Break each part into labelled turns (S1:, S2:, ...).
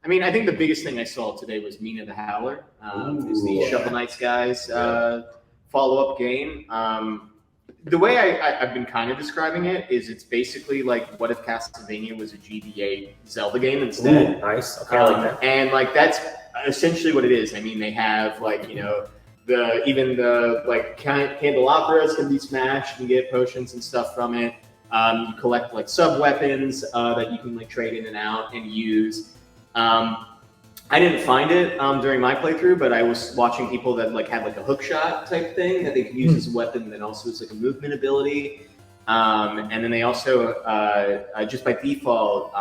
S1: I mean, I think the biggest thing I saw today was Mina the Hollower. Is the Shovel Knights guys follow-up game. The way I've been kind of describing it is it's basically like what if Castlevania was a GBA Zelda game instead.
S2: Ooh, nice. Okay, I like that.
S1: And like that's essentially what it is. I mean, they have like, you know, the candelabras can be smashed and get potions and stuff from it. You collect like sub weapons that you can like trade in and out and use. I didn't find it during my playthrough, but I was watching people that like had like a hook shot type thing that they could use as a weapon that also is like a movement ability. And then they also just by default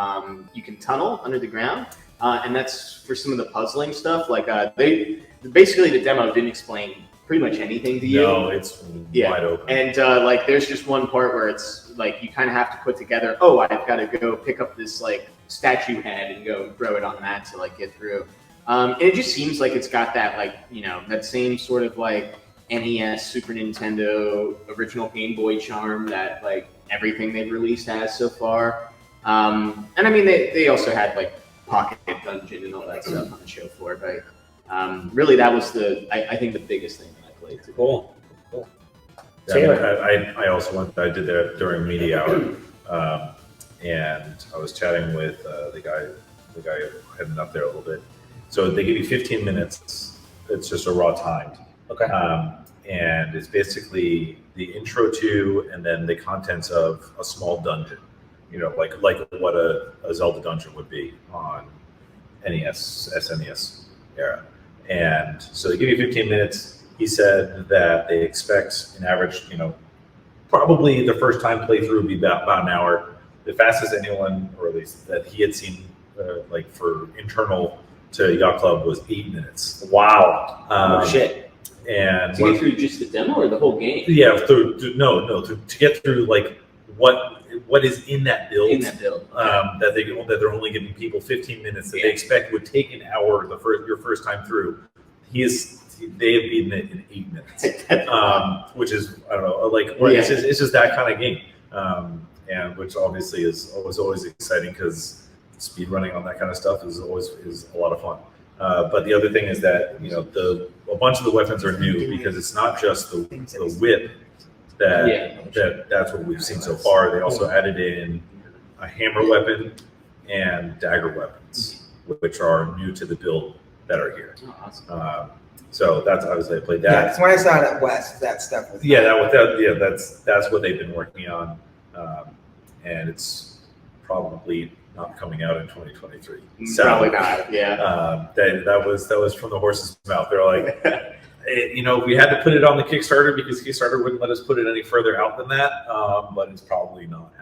S1: you can tunnel under the ground, and that's for some of the puzzling stuff. Like they basically the demo didn't explain pretty much anything to you.
S3: No, it's wide open.
S1: And like there's just one part where it's like you kind of have to put together, oh, I've got to go pick up this like statue head and go throw it on that to like get through. And it just seems like it's got that like, you know, that same sort of like NES, Super Nintendo, original Game Boy charm that like everything they've released has so far. And I mean, they also had like Pocket Dungeon and all that stuff on the show floor, but really that was I think the biggest thing that I played today.
S2: Cool.
S3: Yeah, I also I did that during media hour, and I was chatting with the guy heading up there a little bit. So they give you 15 minutes. It's just a raw timed.
S2: Okay.
S3: And it's basically the intro to, and then the contents of a small dungeon. You know, like what a Zelda dungeon would be on NES, SNES era. And so they give you 15 minutes. He said that they expect an average, you know, probably the first time playthrough would be about an hour. The fastest anyone, or at least that he had seen, like for internal to Yacht Club, was 8 minutes.
S2: Wow. Shit.
S3: And
S1: to get through just the demo or the whole game?
S3: Yeah, to get through like what is in that build.
S1: In that build.
S3: That they're only giving people 15 minutes that they expect would take an hour your first time through. They have beaten it in 8 minutes, which is, I don't know, like it's just that kind of game, and which obviously was always exciting because speed running on that kind of stuff is a lot of fun. But the other thing is that, you know, a bunch of the weapons are new because it's not just the whip that's what we've seen so far. They also added in a hammer weapon and dagger weapons, which are new to the build that are here.
S1: Oh, awesome.
S3: So that's obviously I played that.
S4: Yeah, because when I saw it at West, that stuff was.
S3: That's what they've been working on, and it's probably not coming out in 2023.
S1: Probably not. Yeah.
S3: That was from the horse's mouth. They're like, you know, we had to put it on the Kickstarter because Kickstarter wouldn't let us put it any further out than that, but it's probably not